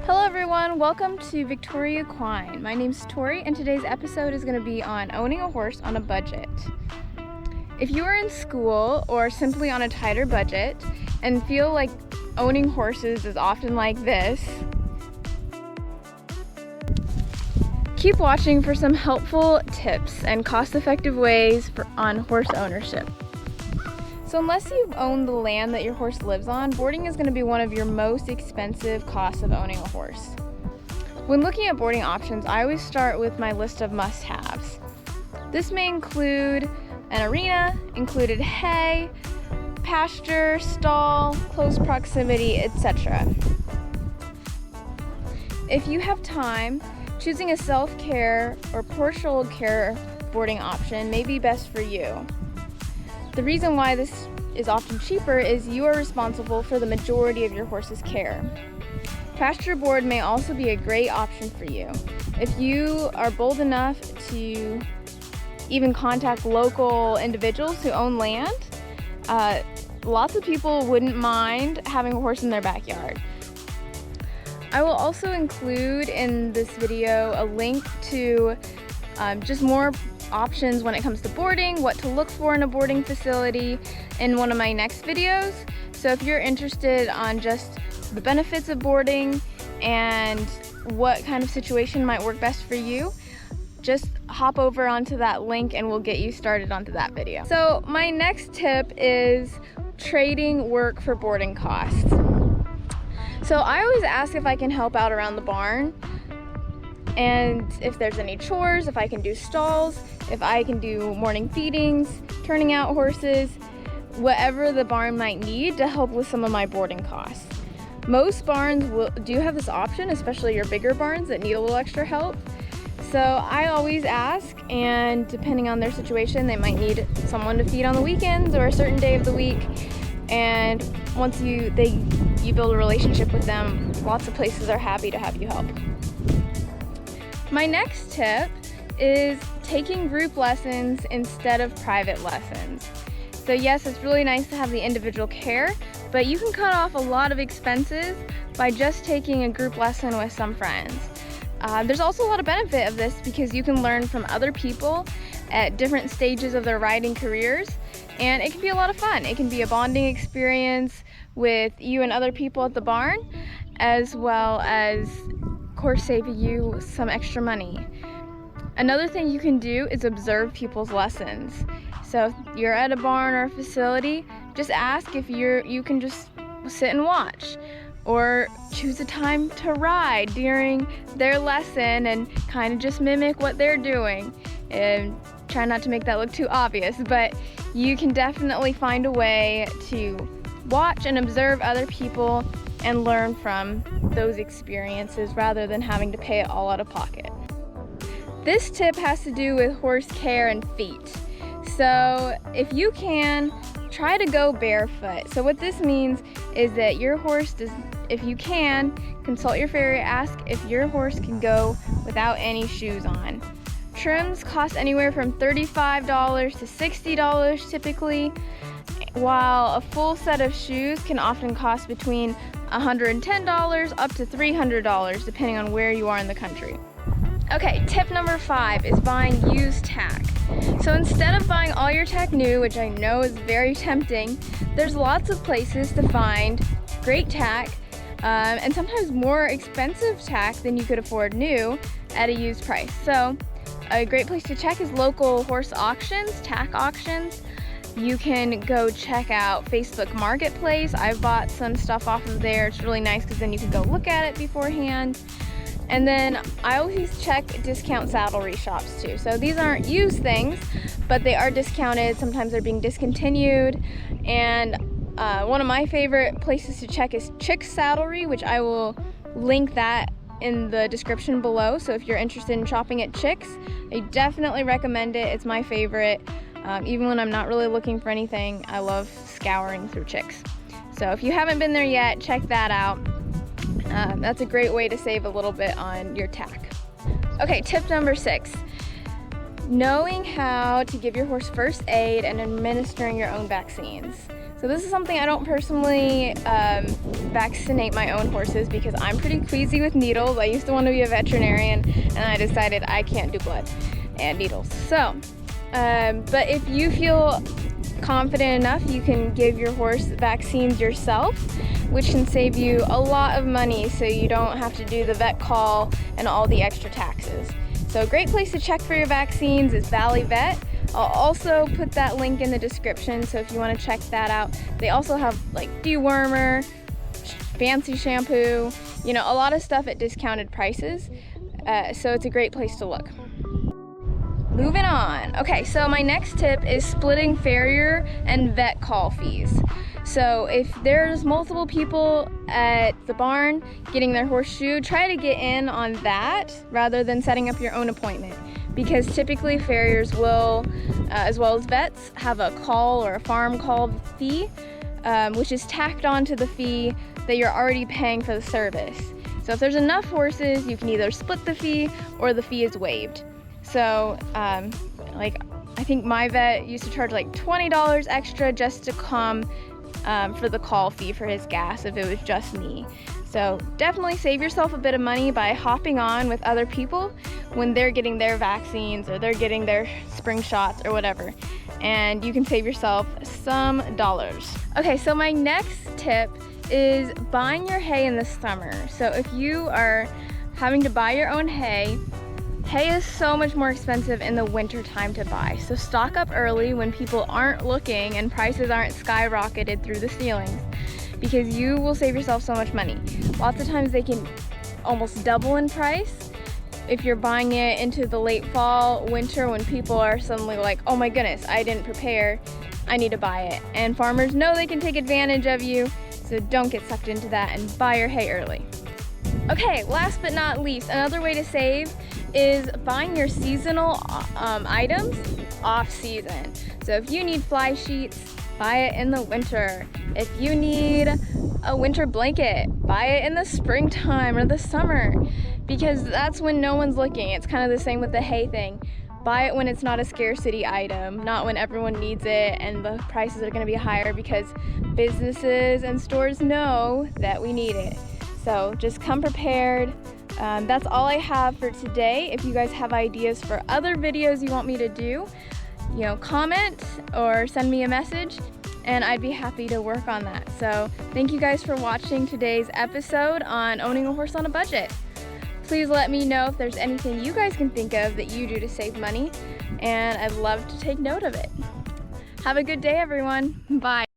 Hello everyone, welcome to Victoria Quine. My name's Tori and today's episode is going to be on owning a horse on a budget. If you are in school or simply on a tighter budget and feel like owning horses is often like this, keep watching for some helpful tips and cost-effective ways on horse ownership. So unless you've owned the land that your horse lives on, boarding is going to be one of your most expensive costs of owning a horse. When looking at boarding options, I always start with my list of must-haves. This may include an arena, included hay, pasture, stall, close proximity, etc. If you have time, choosing a self-care or partial care boarding option may be best for you. The reason why this is often cheaper is you are responsible for the majority of your horse's care. Pasture board may also be a great option for you. If you are bold enough to even contact local individuals who own land, lots of people wouldn't mind having a horse in their backyard. I will also include in this video a link to just more options when it comes to boarding, what to look for in a boarding facility in one of my next videos. So if you're interested on just the benefits of boarding and what kind of situation might work best for you, just hop over onto that link and we'll get you started onto that video. So my next tip is trading work for boarding costs. So I always ask if I can help out around the barn, and if there's any chores, if I can do stalls, if I can do morning feedings, turning out horses, whatever the barn might need to help with some of my boarding costs. Most barns do have this option, especially your bigger barns that need a little extra help. So I always ask, and depending on their situation, they might need someone to feed on the weekends or a certain day of the week. And once you build a relationship with them, lots of places are happy to have you help. My next tip is taking group lessons instead of private lessons. So yes, it's really nice to have the individual care, but you can cut off a lot of expenses by just taking a group lesson with some friends. There's also a lot of benefit of this because you can learn from other people at different stages of their riding careers, and it can be a lot of fun. It can be a bonding experience with you and other people at the barn, as well as, of course, saving you some extra money. Another thing you can do is observe people's lessons. So if you're at a barn or a facility, just ask if you can just sit and watch, or choose a time to ride during their lesson and kind of just mimic what they're doing. And try not to make that look too obvious, but you can definitely find a way to watch and observe other people and learn from those experiences rather than having to pay it all out of pocket. This tip has to do with horse care and feet. So if you can, try to go barefoot. So what this means is that your horse if you can, consult your farrier, ask if your horse can go without any shoes on. Trims cost anywhere from $35 to $60 typically, while a full set of shoes can often cost between $110 up to $300 depending on where you are in the country. Okay, tip number 5 is buying used tack. So instead of buying all your tack new, which I know is very tempting, there's lots of places to find great tack and sometimes more expensive tack than you could afford new at a used price. So a great place to check is local horse auctions, tack auctions. You can go check out Facebook Marketplace. I've bought some stuff off of there. It's really nice because then you can go look at it beforehand. And then I always check discount saddlery shops too. So these aren't used things, but they are discounted. Sometimes they're being discontinued. And one of my favorite places to check is Chick's Saddlery, which I will link that in the description below. So if you're interested in shopping at Chick's, I definitely recommend it. It's my favorite. Even when I'm not really looking for anything, I love scouring through Chick's. So if you haven't been there yet, check that out. That's a great way to save a little bit on your tack. Okay, tip number 6. knowing how to give your horse first aid and administering your own vaccines. So this is something I don't personally vaccinate my own horses because I'm pretty queasy with needles. I used to want to be a veterinarian and I decided I can't do blood and needles. So, but if you feel confident enough, you can give your horse vaccines yourself, which can save you a lot of money so you don't have to do the vet call and all the extra taxes. So a great place to check for your vaccines is Valley Vet. I'll also put that link in the description, so if you want to check that out. They also have like dewormer, fancy shampoo, you know, a lot of stuff at discounted prices. So it's a great place to look. Moving on. Okay, so my next tip is splitting farrier and vet call fees. So if there's multiple people at the barn getting their horseshoe, try to get in on that rather than setting up your own appointment. Because typically farriers will, as well as vets, have a call or a farm call fee, which is tacked onto the fee that you're already paying for the service. So if there's enough horses, you can either split the fee or the fee is waived. So like I think my vet used to charge like $20 extra just to come for the call fee for his gas if it was just me. So definitely save yourself a bit of money by hopping on with other people when they're getting their vaccines or they're getting their spring shots or whatever. And you can save yourself some dollars. Okay, so my next tip is buying your hay in the summer. So if you are having to buy your own hay, hay is so much more expensive in the winter time to buy. So stock up early when people aren't looking and prices aren't skyrocketed through the ceilings, because you will save yourself so much money. Lots of times they can almost double in price if you're buying it into the late fall, winter, when people are suddenly like, oh my goodness, I didn't prepare, I need to buy it. And farmers know they can take advantage of you, so don't get sucked into that and buy your hay early. Okay, last but not least, another way to save is buying your seasonal items off season. So if you need fly sheets, buy it in the winter. If you need a winter blanket, buy it in the springtime or the summer, because that's when no one's looking. It's kind of the same with the hay thing. Buy it when it's not a scarcity item, not when everyone needs it and the prices are going to be higher, because businesses and stores know that we need it. So just come prepared. That's all I have for today. If you guys have ideas for other videos you want me to do, you know, comment or send me a message and I'd be happy to work on that. So thank you guys for watching today's episode on owning a horse on a budget. Please let me know if there's anything you guys can think of that you do to save money, and I'd love to take note of it. Have a good day, everyone. Bye.